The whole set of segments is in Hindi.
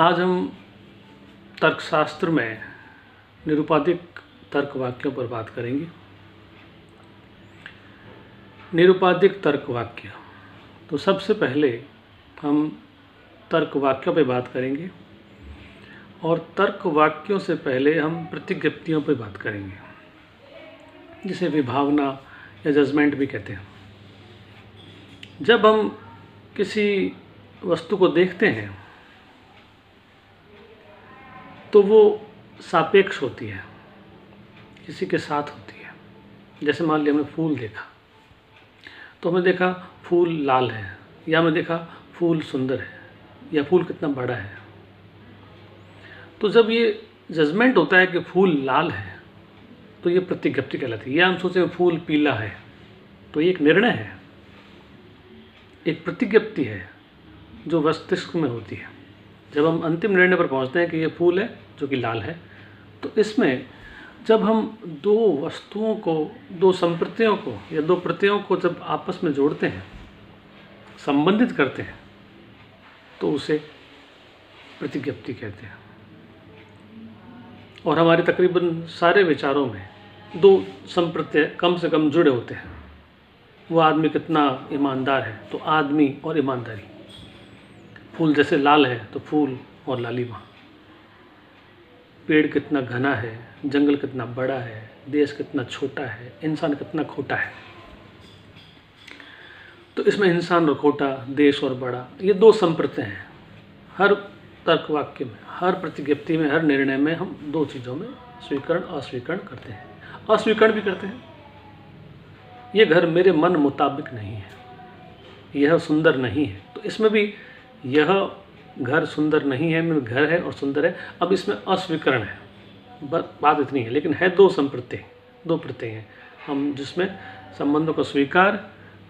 आज हम तर्कशास्त्र में निरुपाधिक तर्क वाक्यों पर बात करेंगे। निरुपाधिक तर्क वाक्य, तो सबसे पहले हम तर्क वाक्यों पर बात करेंगे और तर्क वाक्यों से पहले हम प्रतिज्ञप्तियों पर बात करेंगे, जिसे विभावना या जजमेंट भी कहते हैं। जब हम किसी वस्तु को देखते हैं तो वो सापेक्ष होती है, किसी के साथ होती है। जैसे मान लिया हमने फूल देखा तो हमें देखा फूल लाल है, या हमें देखा फूल सुंदर है, या फूल कितना बड़ा है। तो जब ये जजमेंट होता है कि फूल लाल है तो ये प्रतिज्ञप्ति कहलाती है। या हम सोचें फूल पीला है तो ये एक निर्णय है, एक प्रतिज्ञप्ति है जो मस्तिष्क में होती है। जब हम अंतिम निर्णय पर पहुंचते हैं कि ये फूल है जो कि लाल है, तो इसमें जब हम दो वस्तुओं को, दो संप्रतियों को या दो प्रत्ययों को जब आपस में जोड़ते हैं, संबंधित करते हैं, तो उसे प्रतिज्ञप्ति कहते हैं। और हमारे तकरीबन सारे विचारों में दो संप्रत्यय कम से कम जुड़े होते हैं। वो आदमी कितना ईमानदार है, तो आदमी और ईमानदारी। फूल जैसे लाल है तो फूल और लालिमा। पेड़ कितना घना है, जंगल कितना बड़ा है, देश कितना छोटा है, इंसान कितना खोटा है। तो इसमें इंसान और खोटा, देश और बड़ा, ये दो संप्रत्यय हैं। हर तर्क वाक्य में, हर प्रतिज्ञप्ति में, हर निर्णय में हम दो चीज़ों में स्वीकरण अस्वीकरण करते हैं। अस्वीकरण भी करते हैं। ये घर मेरे मन मुताबिक नहीं है, यह सुंदर नहीं है। तो इसमें भी यह घर सुंदर नहीं है, मेरा घर है और सुंदर है। अब इसमें अस्वीकरण है, बात इतनी है। लेकिन है दो संप्रत्यय, दो प्रत्यय हैं हम जिसमें संबंधों को स्वीकार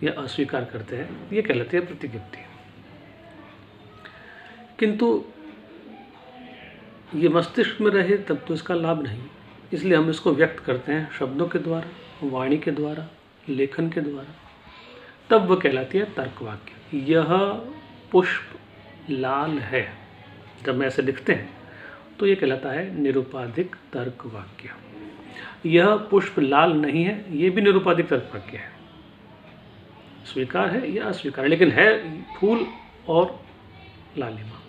या अस्वीकार करते हैं, ये कहलाती है प्रतिज्ञप्ति। किंतु ये मस्तिष्क में रहे तब तो इसका लाभ नहीं, इसलिए हम इसको व्यक्त करते हैं शब्दों के द्वारा, वाणी के द्वारा, लेखन के द्वारा। तब वह कहलाती है तर्क वाक्य। यह पुष्प लाल है, जब मैं ऐसे लिखते हैं तो ये कहलाता है निरुपाधिक तर्क वाक्य। यह पुष्प लाल नहीं है, ये भी निरुपाधिक तर्क वाक्य है। स्वीकार है या अस्वीकार, लेकिन है फूल और लालिमा।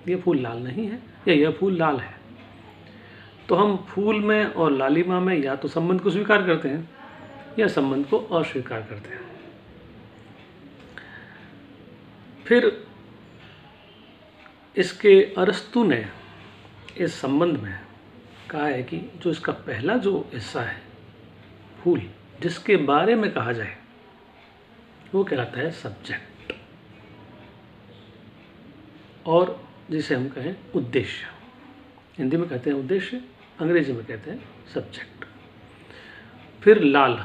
ये फूल लाल नहीं है या यह फूल लाल है। तो हम फूल में और लालिमा में या तो संबंध को स्वीकार करते हैं या संबंध को अस्वीकार करते हैं। फिर इसके अरस्तु ने इस संबंध में कहा है कि जो इसका पहला जो हिस्सा है, फूल, जिसके बारे में कहा जाए, वो कहलाता है सब्जेक्ट, और जिसे हम कहें उद्देश्य। हिंदी में कहते हैं उद्देश्य, अंग्रेजी में कहते हैं सब्जेक्ट। फिर लाल,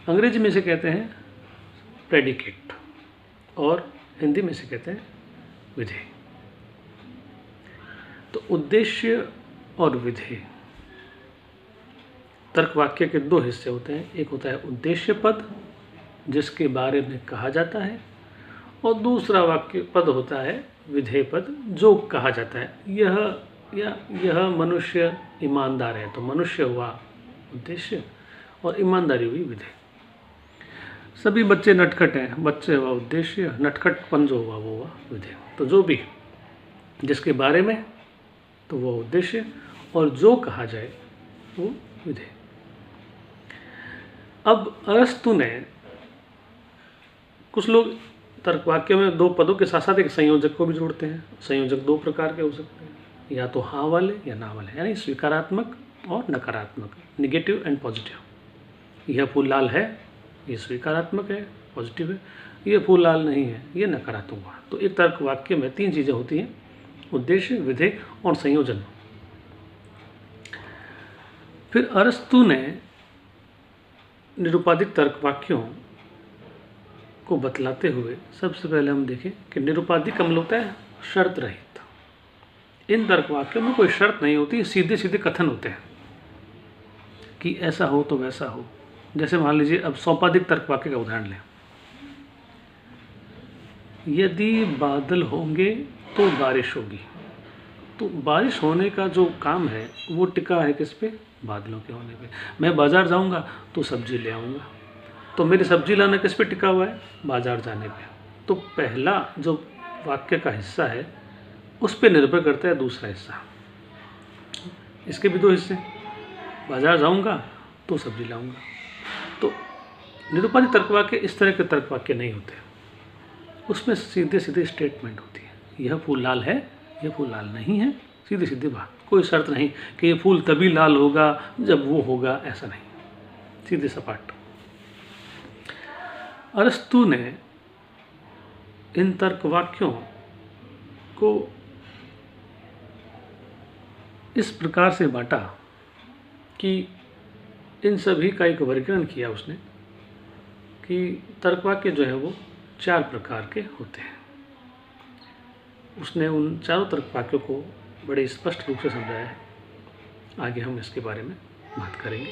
अंग्रेजी में से कहते हैं प्रेडिकेट, और हिंदी में से कहते हैं विधेय। तो उद्देश्य और विधेय तर्क वाक्य के दो हिस्से होते हैं। एक होता है उद्देश्य पद, जिसके बारे में कहा जाता है, और दूसरा वाक्य पद होता है विधेय पद, जो कहा जाता है। यह मनुष्य ईमानदार है, तो मनुष्य हुआ उद्देश्य और ईमानदारी हुई विधेय। सभी बच्चे नटखट हैं, बच्चे हुआ उद्देश्य, नटखटपन जो हुआ वो हुआ विधेय। तो जो भी, जिसके बारे में तो वो उद्देश्य, और जो कहा जाए वो विधेय। अब अरस्तु ने, कुछ लोग तर्क वाक्य में दो पदों के साथ साथ एक संयोजक को भी जोड़ते हैं। संयोजक दो प्रकार के हो सकते हैं, या तो हाँ वाले या ना वाले, यानी स्वीकारात्मक और नकारात्मक, निगेटिव एंड पॉजिटिव। यह फूल लाल है, ये स्वीकारात्मक है, पॉजिटिव है। ये फूल लाल नहीं है, ये नकारात्मक हुआ। तो एक तर्क वाक्य में तीन चीज़ें होती हैं, उद्देश्य, विधेय और संयोजन। फिर अरस्तु ने निरुपाधिक तर्क वाक्यों को बतलाते हुए सबसे पहले हम देखें कि निरुपाधिक का मतलब होता है शर्त रहित। इन तर्क वाक्यों में कोई शर्त नहीं होती, सीधे सीधे कथन होते हैं कि ऐसा हो तो वैसा हो। जैसे मान लीजिए, अब सोपाधिक तर्क वाक्य का उदाहरण लें। यदि बादल होंगे तो बारिश होगी, तो बारिश होने का जो काम है वो टिका है किस पे? बादलों के होने पे। मैं बाज़ार जाऊंगा तो सब्जी ले आऊँगा, तो मेरी सब्जी लाना किस पे टिका हुआ है? बाज़ार जाने पे। तो पहला जो वाक्य का हिस्सा है उस पे निर्भर करता है दूसरा हिस्सा। इसके भी दो हिस्से, बाज़ार जाऊंगा तो सब्जी लाऊंगा। तो निरूपवादी तर्क वाक्य इस तरह के तर्क वाक्य नहीं होते, उसमें सीधे सीधे स्टेटमेंट होती है, यह फूल लाल है, यह फूल लाल नहीं है, सीधी सीधी बात, कोई शर्त नहीं कि ये फूल तभी लाल होगा जब वो होगा, ऐसा नहीं, सीधे सपाट। अरस्तु ने इन तर्क वाक्यों को इस प्रकार से बांटा कि इन सभी का एक वर्गीकरण किया उसने कि तर्क वाक्य जो है वो 4 प्रकार के होते हैं। उसने उन चारों तर्क वाक्यों को बड़े स्पष्ट रूप से समझाया है। आगे हम इसके बारे में बात करेंगे।